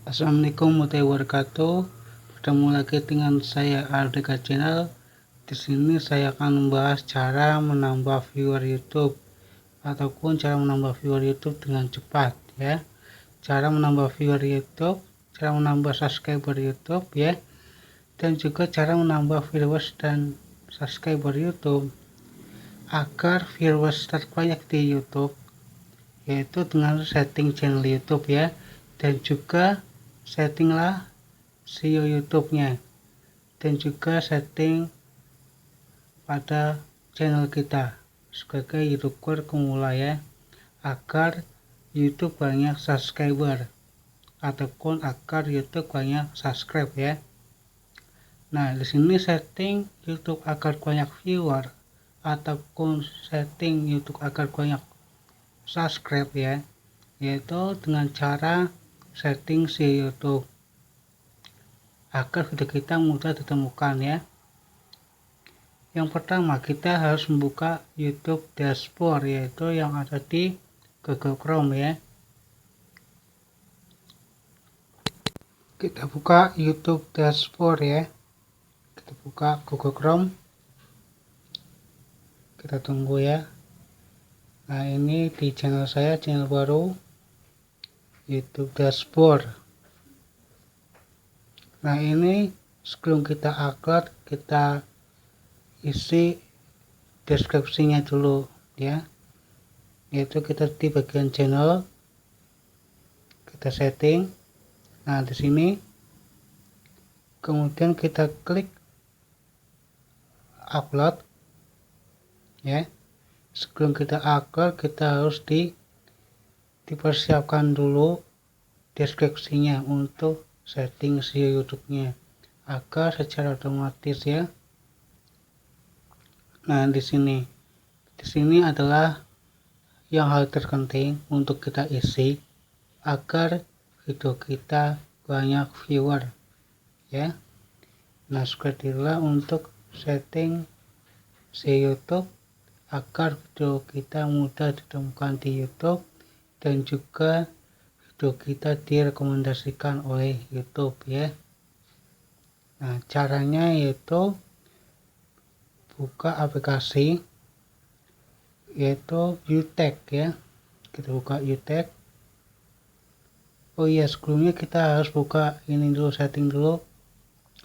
Assalamualaikum warahmatullahi wabarakatuh. Bertemu lagi dengan saya Aldika Channel. Di sini saya akan membahas cara menambah viewer YouTube ataupun cara menambah viewer YouTube dengan cepat ya. Cara menambah viewer YouTube, cara menambah subscriber YouTube ya. Dan juga cara menambah viewers dan subscriber YouTube agar viewers terbanyak di YouTube, yaitu dengan setting channel YouTube ya, dan juga settinglah SEO YouTube-nya, dan juga setting pada channel kita sebagai YouTuber pemula ya, agar YouTube banyak subscriber ataupun agar YouTube banyak subscribe ya. Nah, di sini setting YouTube agar banyak viewer ataupun setting YouTube agar banyak subscribe ya, yaitu dengan cara setting si YouTube agar video kita mudah ditemukan ya. Yang pertama, kita harus membuka YouTube dashboard, yaitu yang ada di Google Chrome ya. Kita buka YouTube dashboard ya. Kita buka Google Chrome. Kita tunggu ya. Nah, ini di channel saya, channel baru YouTube dashboard. Nah, ini sebelum kita upload, kita isi deskripsinya dulu ya, yaitu kita di bagian channel kita setting. Nah, di sini kemudian kita klik upload ya. Sebelum kita upload, kita harus dipersiapkan dulu deskripsinya untuk setting SEO YouTube-nya agar secara otomatis ya. Nah, di sini adalah yang hal terpenting untuk kita isi agar video kita banyak viewer ya. Nah, seperti itulah untuk setting SEO YouTube agar video kita mudah ditemukan di YouTube dan juga video kita direkomendasikan oleh YouTube ya. Nah, caranya yaitu buka aplikasi yaitu UTag ya. Kita buka UTag. Oh iya, sebelumnya kita harus buka ini dulu, setting dulu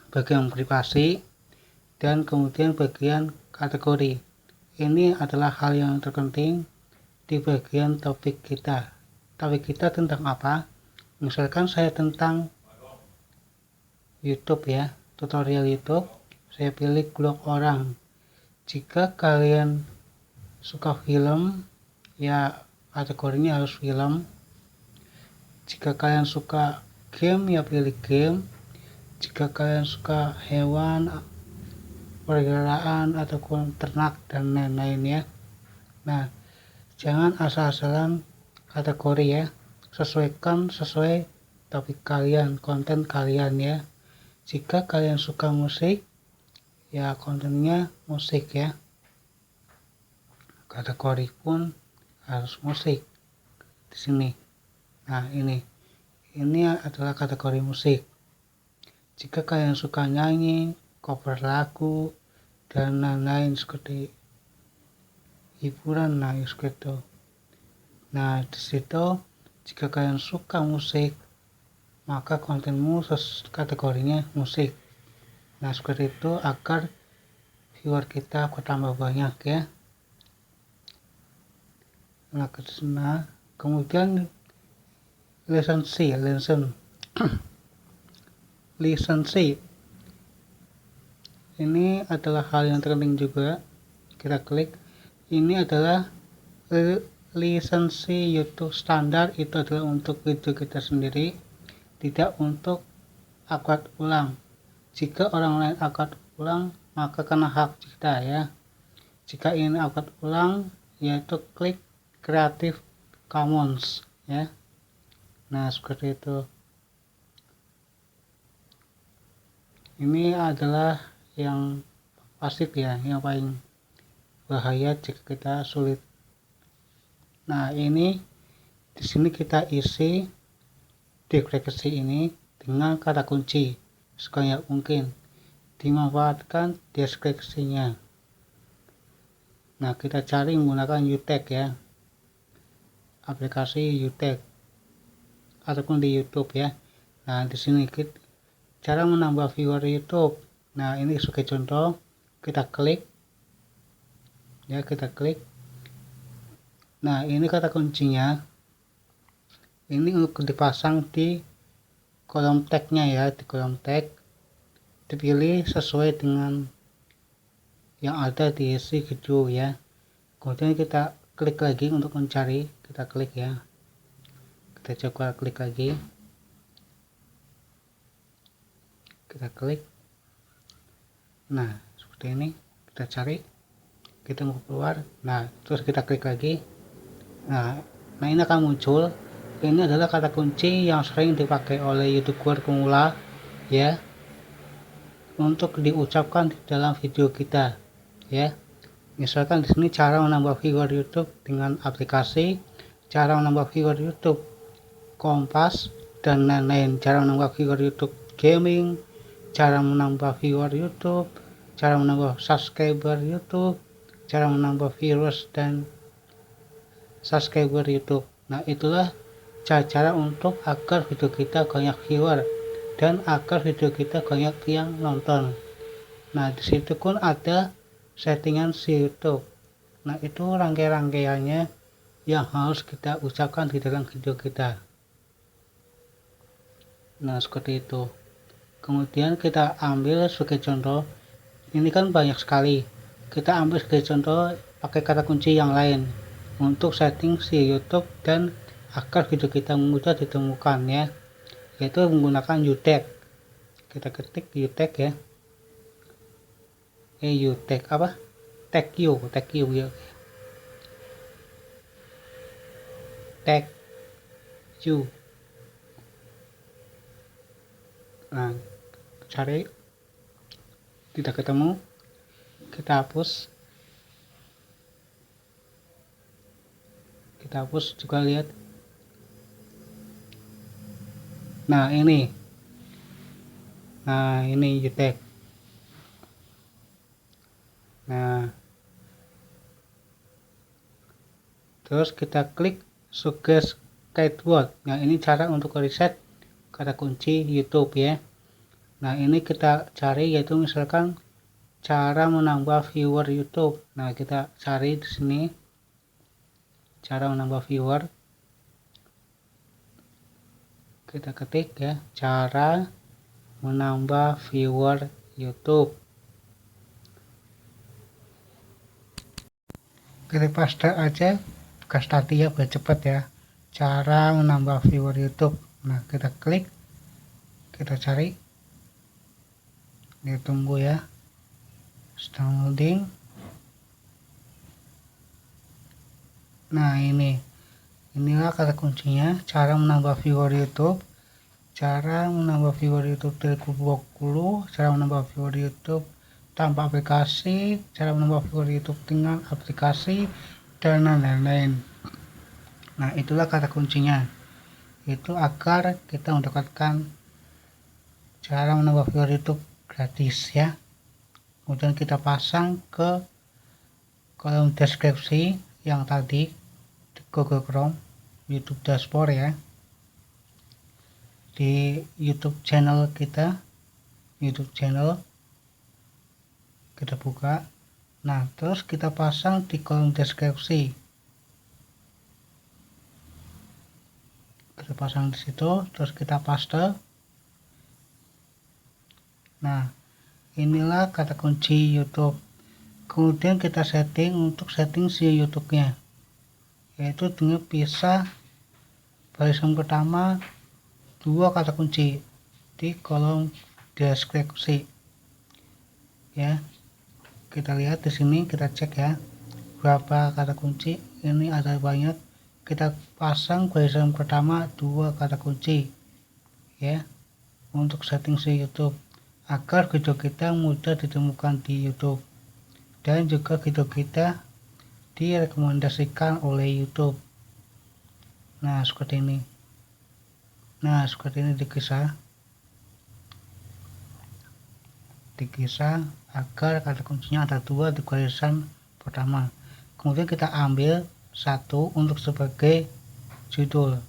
bagian privasi dan kemudian bagian kategori. Ini adalah hal yang terpenting di bagian topik kita. Topik kita tentang apa? Misalkan saya tentang YouTube ya, tutorial YouTube, saya pilih blog orang. Jika kalian suka film ya, kategorinya harus film. Jika kalian suka game ya pilih game. Jika kalian suka hewan, pergerakan ataupun ternak dan lain-lain ya. Nah, jangan asal-asalan kategori ya, sesuaikan sesuai topik kalian, konten kalian ya. Jika kalian suka musik ya, kontennya musik ya, kategori pun harus musik di sini. Nah, ini adalah kategori musik. Jika kalian suka nyanyi, cover lagu dan lain-lain seperti hiburan, nah seperti itu. Nah, di situ jika kalian suka musik, maka kontenmu kategorinya musik. Nah, seperti itu agar viewer kita bertambah banyak ya. Nah, kemudian lisensi ini adalah hal yang terpenting juga. Kita klik. Ini adalah lisensi YouTube standar. Itu adalah untuk video kita sendiri, tidak untuk upload ulang. Jika orang lain upload ulang, maka kena hak kita ya. Jika ingin upload ulang, yaitu klik Creative Commons ya. Nah, seperti itu. Ini adalah yang pasif ya, yang paling bahaya jika kita sulit. Nah, ini di sini kita isi deskripsi ini dengan kata kunci sebanyak mungkin. Dimanfaatkan deskripsinya. Nah, kita cari menggunakan UTag ya. Aplikasi UTag ataupun di YouTube ya. Nah, di sini cara menambah viewer YouTube. Nah, ini sebagai contoh, kita klik ya, kita klik. Nah, ini kata kuncinya. Ini untuk dipasang di kolom tagnya ya, di kolom tag. Dipilih sesuai dengan yang ada di isi video ya. Kemudian kita klik lagi untuk mencari, kita klik ya. Kita coba klik lagi. Kita klik. Nah, seperti ini. Kita cari. Kita mau keluar. Nah, terus kita klik lagi. Nah ini akan muncul. Ini adalah kata kunci yang sering dipakai oleh YouTuber pemula ya, untuk diucapkan di dalam video kita ya. Misalkan di sini cara menambah viewer YouTube dengan aplikasi, cara menambah viewer YouTube Kompas dan lain-lain, cara menambah viewer YouTube gaming, cara menambah viewer YouTube, cara menambah subscriber YouTube, cara menambah viewers dan subscriber YouTube. Nah, itulah cara-cara untuk agar video kita banyak viewer dan agar video kita banyak yang nonton. Nah, disitu pun ada settingan si YouTube. Nah, itu rangkaiannya yang harus kita ucapkan di dalam video kita. Nah, seperti itu. Kemudian kita ambil sebagai contoh. Ini kan banyak sekali. Kita ambil sebagai contoh pakai kata kunci yang lain untuk setting si YouTube dan agar video kita mudah ditemukan ya, yaitu menggunakan UTag. Kita ketik UTag ya. UTag apa? Tag you ya. Tag you. Nah, cari, tidak ketemu, kita hapus. Kita hapus juga, lihat. Nah ini UTag. Nah, terus kita klik suggest keyword. Nah, ini cara untuk reset kata kunci YouTube ya. Nah, ini kita cari, yaitu misalkan cara menambah viewer YouTube. Nah, kita cari di sini cara menambah viewer. Kita ketik ya, cara menambah viewer YouTube. Kita paste aja tugas tadi ya, biar cepet ya. Cara menambah viewer YouTube. Nah, kita klik, kita cari, ditunggu ya, sedang loading. Nah, inilah kata kuncinya, cara menambah viewer YouTube. Cara menambah viewer YouTube 2020, cara menambah viewer YouTube tanpa aplikasi, cara menambah viewer YouTube dengan aplikasi, dan lain-lain. Nah, itulah kata kuncinya. Itu agar kita mendapatkan cara menambah viewer YouTube gratis ya. Kemudian kita pasang ke kolom deskripsi yang tadi di Google Chrome, YouTube dashboard ya, di YouTube channel kita, YouTube channel kita buka. Nah, terus kita pasang di kolom deskripsi, kita pasang di situ, terus kita paste. Nah, inilah kata kunci YouTube. Kemudian kita setting untuk setting si YouTube-nya, yaitu dengan pisah barisan pertama 2 kata kunci di kolom deskripsi ya. Kita lihat di sini, kita cek ya berapa kata kunci. Ini ada banyak. Kita pasang barisan pertama 2 kata kunci ya, untuk setting si YouTube agar video kita mudah ditemukan di YouTube dan juga video kita direkomendasikan oleh YouTube. Nah, seperti ini. Nah, seperti ini dikisah agar kata kuncinya ada 2 di barisan pertama. Kemudian kita ambil 1 untuk sebagai judul.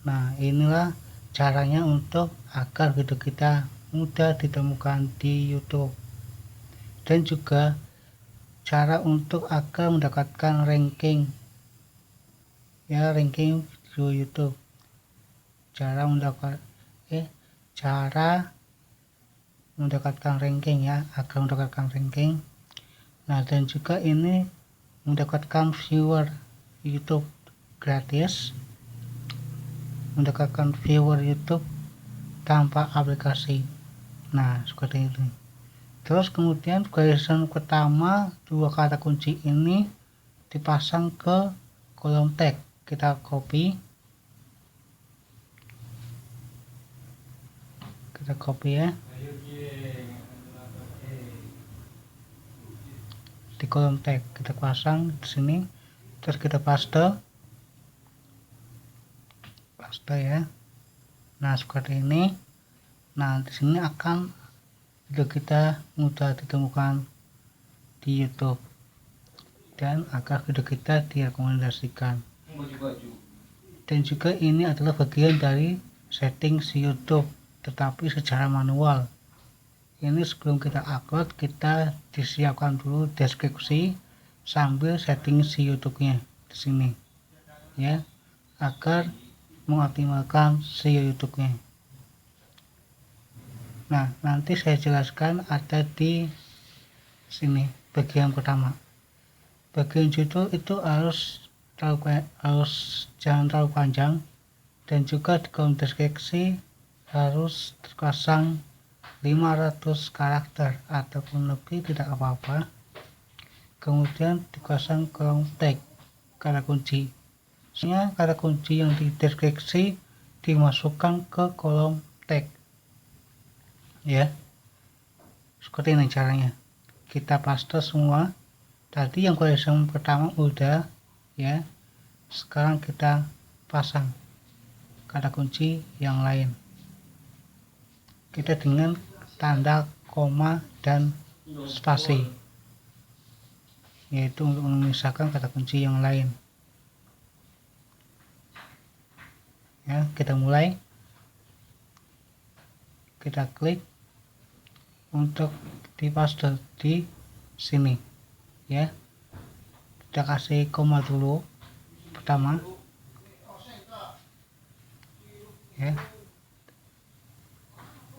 Nah, inilah caranya untuk agar video kita mudah ditemukan di YouTube, dan juga cara untuk agar mendapatkan ranking ranking video YouTube. Cara mendapatkan ranking agar mendapatkan ranking. Nah, dan juga ini mendapatkan viewer YouTube gratis, mendapatkan viewer YouTube tanpa aplikasi. Nah, seperti itu. Terus kemudian barisan pertama 2 kata kunci ini dipasang ke kolom tag. Kita copy ya di kolom tag, kita pasang di sini, terus kita paste ya. Nah, seperti ini. Nah, di sini akan video kita mudah ditemukan di YouTube, dan agar video kita direkomendasikan. Dan juga ini adalah bagian dari setting si YouTube, tetapi secara manual. Ini sebelum kita upload, kita disiapkan dulu deskripsi sambil setting si YouTube-nya di sini ya, agar mengoptimalkan si YouTube-nya. Nah, nanti saya jelaskan ada di sini bagian pertama. Bagian judul itu harus jangan terlalu panjang, dan juga di kolom deskripsi harus terpasang 500 karakter ataupun lebih, tidak apa-apa. Kemudian dipasang kolom tag kata kunci. Sebenarnya kata kunci yang di deskripsi dimasukkan ke kolom tag ya. Seperti ini caranya. Kita paste semua. Tadi yang barisan pertama udah ya. Sekarang kita pasang kata kunci yang lain. Kita dengan tanda koma dan spasi, yaitu untuk memisahkan kata kunci yang lain ya. Kita mulai, kita klik untuk dipaste di sini ya. Kita kasih koma dulu pertama ya.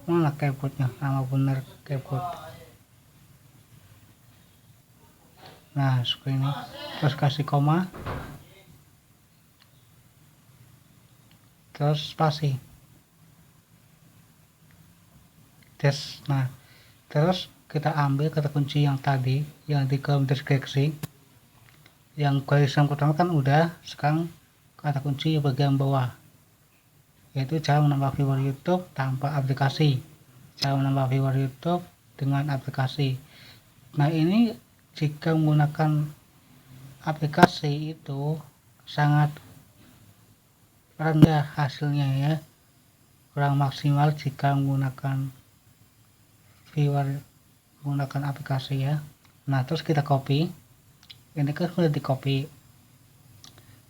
Mana keyboardnya, nama benar keyboard. Nah, seperti ini. Terus kasih koma, terus spasi, nah terus kita ambil kata kunci yang tadi yang di kolom deskripsi. Yang barisan pertama kan udah, sekarang kata kunci bagian bawah, yaitu cara menambah viewer YouTube tanpa aplikasi. Cara menambah viewer YouTube dengan aplikasi. Nah, ini jika menggunakan aplikasi itu sangat rendah hasilnya ya, kurang maksimal jika menggunakan viewer menggunakan aplikasi ya. Nah, terus kita copy. Ini kan sudah di copy,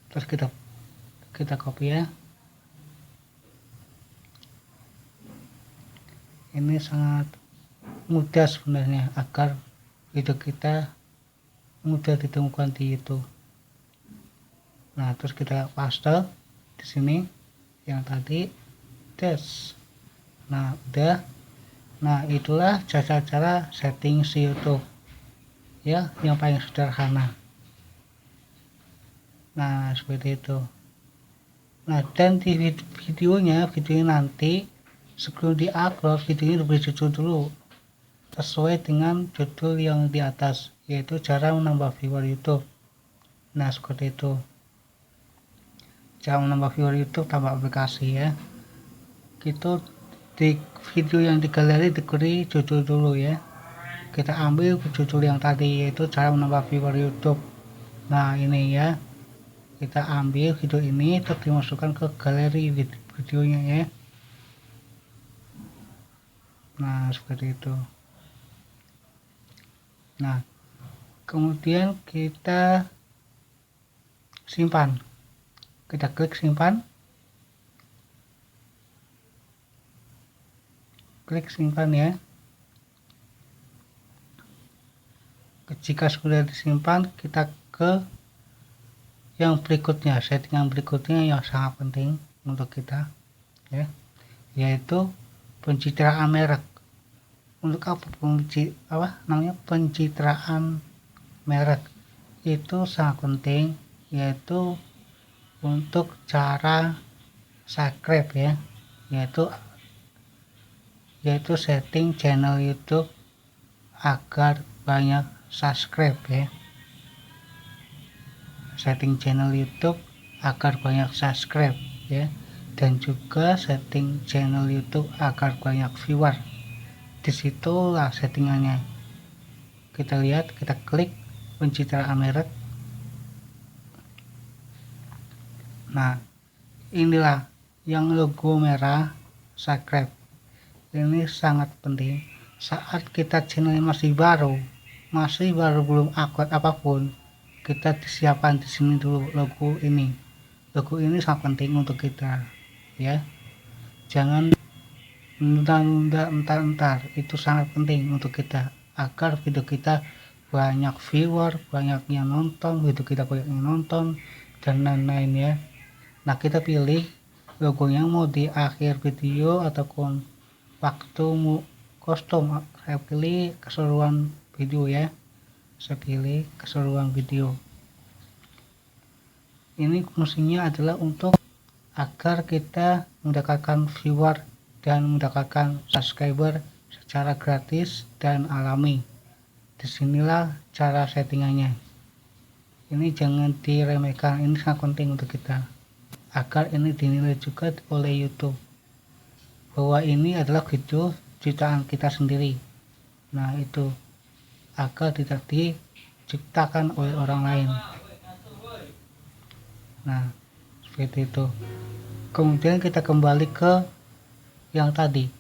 terus kita copy ya. Ini sangat mudah sebenarnya agar video kita mudah ditemukan di YouTube. Nah, terus kita paste di sini yang tadi tes. Nah, udah. Nah, itulah cara-cara setting si YouTube ya, yang paling sederhana. Nah, seperti itu. Nah, dan di videonya nanti sebelum di-upload, videonya diberi judul dulu sesuai dengan judul yang di atas, yaitu cara menambah viewer YouTube. Nah, seperti itu. Cara menambah viewer YouTube tanpa aplikasi ya. Gitu, di video yang di galeri diberi judul dulu ya. Kita ambil judul yang tadi, yaitu cara menambah viewer YouTube. Nah, ini ya, kita ambil video ini terus dimasukkan ke galeri videonya ya. Nah, seperti itu. Nah, kemudian kita simpan. Kita klik simpan. Klik simpan ya. Jika sudah disimpan, kita ke yang berikutnya, settingan berikutnya yang sangat penting untuk kita ya, yaitu pencitraan merek. Untuk apa pencitraan merek itu sangat penting, yaitu untuk cara subscribe ya, yaitu setting channel YouTube agar banyak subscribe ya. Setting channel YouTube agar banyak subscribe ya, dan juga setting channel YouTube agar banyak viewer. Disitulah settingannya. Kita lihat, kita klik pencitraan merek. Nah, inilah yang logo merah subscribe. Ini sangat penting saat kita channel masih baru belum upload apapun. Kita disiapkan di sini dulu logo ini. Logo ini sangat penting untuk kita ya. Jangan nunda entar. Itu sangat penting untuk kita agar video kita banyak viewer, banyak yang nonton, video kita banyak yang nonton dan lain-lain ya. Nah, kita pilih logonya mau di akhir video ataupun waktu custom. Saya pilih keseluruhan video ya. Saya pilih keseluruhan video. Ini fungsinya adalah untuk agar kita mendapatkan viewer dan mendapatkan subscriber secara gratis dan alami. Disinilah cara settingannya. Ini jangan diremehkan, ini sangat penting untuk kita agar ini dinilai juga oleh YouTube bahwa ini adalah video ciptaan kita sendiri. Nah, itu agar tidak diciptakan oleh orang lain. Nah, seperti itu. Kemudian kita kembali ke yang tadi.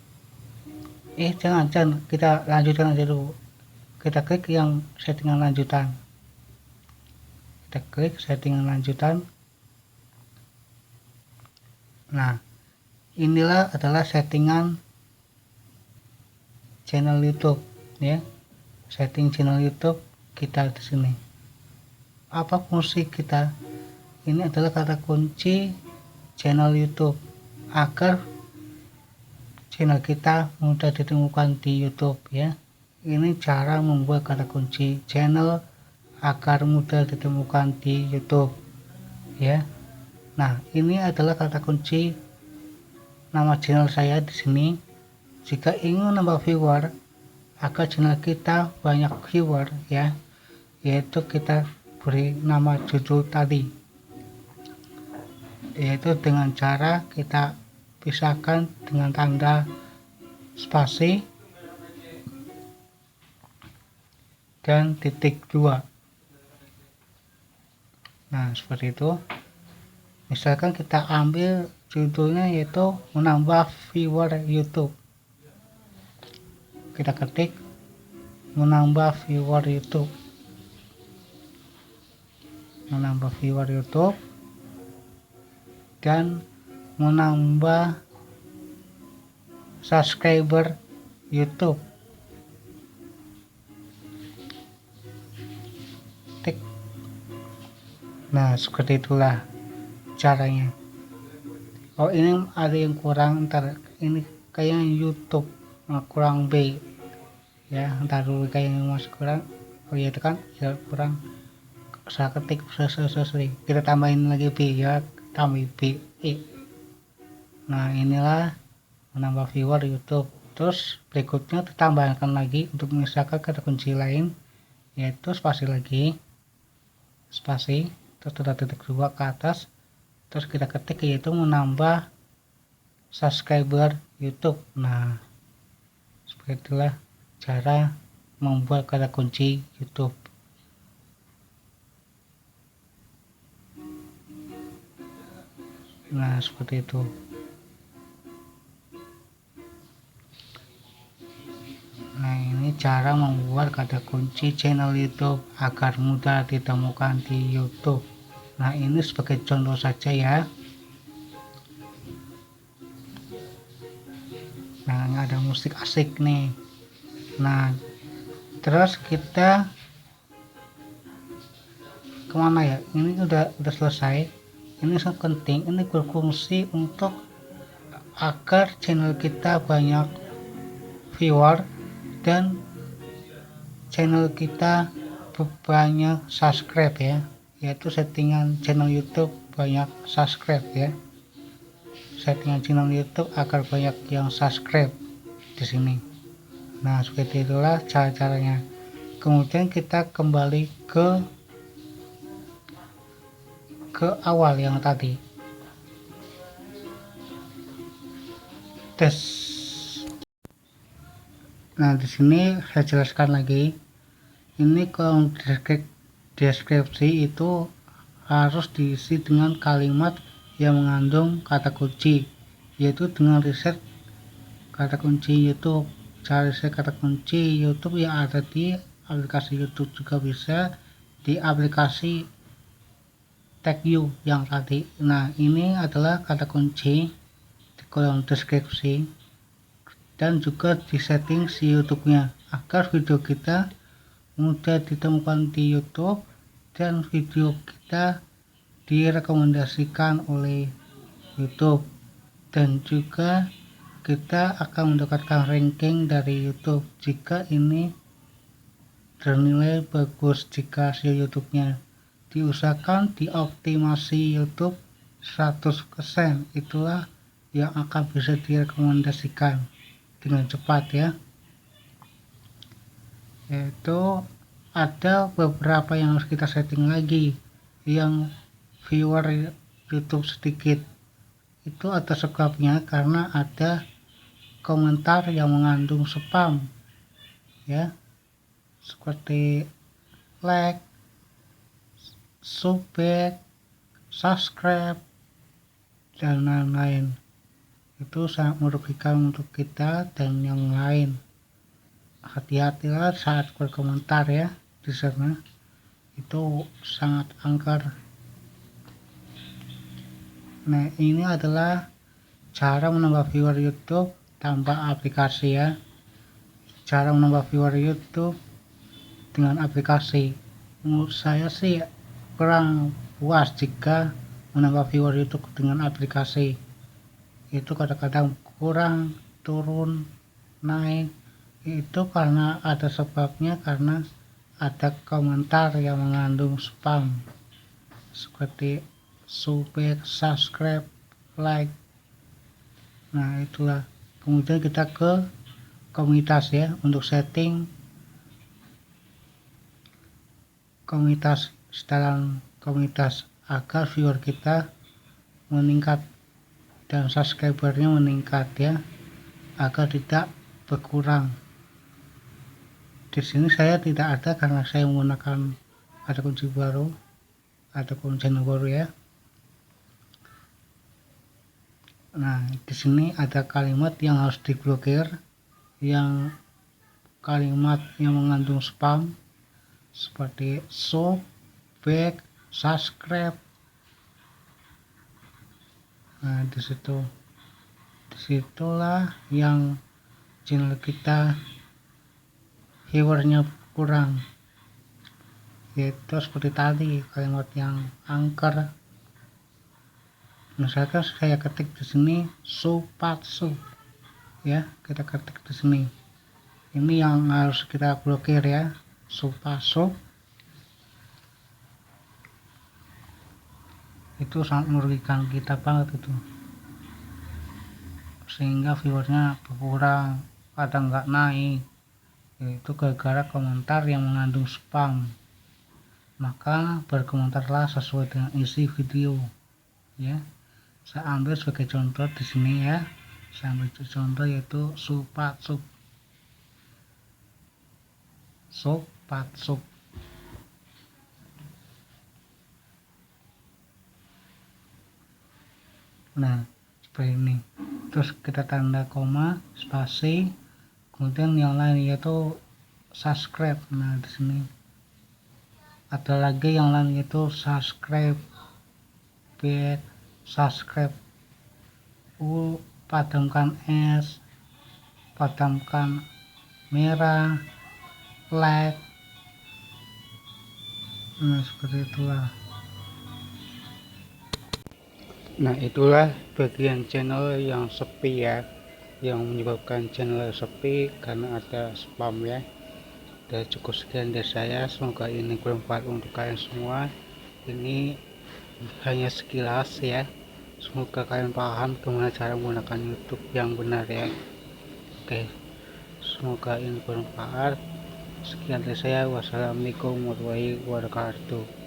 Jangan kita lanjutkan aja dulu. Kita klik yang settingan lanjutan. Kita klik settingan lanjutan. Nah, inilah adalah settingan channel YouTube ya. Setting channel YouTube kita di sini. Apa fungsi kita? Ini adalah kata kunci channel YouTube agar channel kita mudah ditemukan di YouTube ya. Ini cara membuat kata kunci channel agar mudah ditemukan di YouTube ya. Nah, ini adalah kata kunci nama channel saya di sini. Jika ingin nambah viewer agar channel kita banyak viewer ya, yaitu kita beri nama judul tadi, yaitu dengan cara kita pisahkan dengan tanda spasi dan titik 2. Nah, seperti itu. Misalkan kita ambil judulnya yaitu menambah viewer YouTube. Kita ketik menambah viewer YouTube. Menambah viewer YouTube dan menambah subscriber YouTube. Tik. Nah, seperti itulah caranya. Oh, ini ada yang kurang, ntar ini kayaknya YouTube kurang B ya, ntar dulu kayaknya masih kurang. Oh iya, itu kan ya kurang. Saya ketik sesuai kita tambahin lagi B ya, tambah B. Nah, inilah menambah viewer YouTube. Terus berikutnya ditambahkan lagi untuk menyisakan kata kunci lain, yaitu spasi lagi, spasi, terus ada titik 2 ke atas. Terus kita ketik yaitu menambah subscriber YouTube. Nah, seperti itulah cara membuat kata kunci YouTube. Nah, seperti itu. cara membuat kata kunci channel YouTube agar mudah ditemukan di YouTube. Nah, ini sebagai contoh saja ya. Nah, ini ada musik asik nih. Nah, terus kita kemana ya? Ini udah selesai. Ini sangat penting. Ini berfungsi untuk agar channel kita banyak viewer dan channel kita banyak subscribe ya, yaitu settingan channel YouTube banyak subscribe ya, settingan channel YouTube agar banyak yang subscribe di sini. Nah, seperti itulah cara-caranya. Kemudian kita kembali ke awal yang tadi, tes. Nah, di sini saya jelaskan lagi. Ini kolom deskripsi itu harus diisi dengan kalimat yang mengandung kata kunci, yaitu dengan riset kata kunci YouTube. Cara riset kata kunci YouTube yang ada di aplikasi YouTube juga bisa di aplikasi TagView yang tadi. Nah, ini adalah kata kunci di kolom deskripsi dan juga di setting si YouTube-nya agar video kita mudah ditemukan di YouTube dan video kita direkomendasikan oleh YouTube, dan juga kita akan mendapatkan ranking dari YouTube jika ini bernilai bagus. Jika si YouTube-nya diusahakan dioptimasi YouTube 100%, itulah yang akan bisa direkomendasikan dengan cepat ya. Yaitu ada beberapa yang harus kita setting lagi. Yang viewer YouTube sedikit itu ada sebabnya, karena ada komentar yang mengandung spam ya, seperti like, subscribe, dan lain-lain. Itu sangat merugikan untuk kita dan yang lain. Hati-hatilah saat berkomentar ya di sana, itu sangat angker. Nah, ini adalah cara menambah viewer YouTube tanpa aplikasi ya. Cara menambah viewer YouTube dengan aplikasi, menurut saya sih kurang puas jika menambah viewer YouTube dengan aplikasi. Itu kadang-kadang kurang, turun, naik. Itu karena ada sebabnya, karena ada komentar yang mengandung spam seperti subscribe, like. Nah, itulah. Kemudian kita ke komunitas ya, untuk setting komunitas, setelan komunitas agar viewer kita meningkat dan subscribernya meningkat ya, agar tidak berkurang. Di sini saya tidak ada karena saya menggunakan ada kunci baru ataupun channel baru ya. Nah, di sini ada kalimat yang harus diblokir, yang kalimat yang mengandung spam seperti sub, back, subscribe. Nah, disitulah yang channel kita viewernya kurang, yaitu seperti tadi kalimat yang angker. Misalkan saya ketik di sini supatsu ya, kita ketik di sini. Ini yang harus kita blokir ya, supatsu. Itu sangat merugikan kita banget itu, sehingga viewernya berkurang, kadang nggak naik. Itu gara-gara komentar yang mengandung spam. Maka berkomentarlah sesuai dengan isi video ya. Saya ambil sebagai contoh di sini ya, saya ambil contoh yaitu supatsu. Nah, seperti ini. Terus kita tanda koma, spasi, kemudian yang lain yaitu subscribe. Nah, di sini ada lagi yang lain, yaitu subscribe, subscribe, padamkan es, padamkan merah, like. Nah, seperti itulah. Nah, itulah bagian channel yang sepi ya, yang menyebabkan channel sepi karena ada spam ya. Dan cukup sekian dari saya, semoga ini bermanfaat untuk kalian semua. Ini hanya sekilas ya, semoga kalian paham bagaimana cara menggunakan YouTube yang benar ya. Oke, semoga ini bermanfaat. Sekian dari saya, wassalamualaikum warahmatullahi wabarakatuh.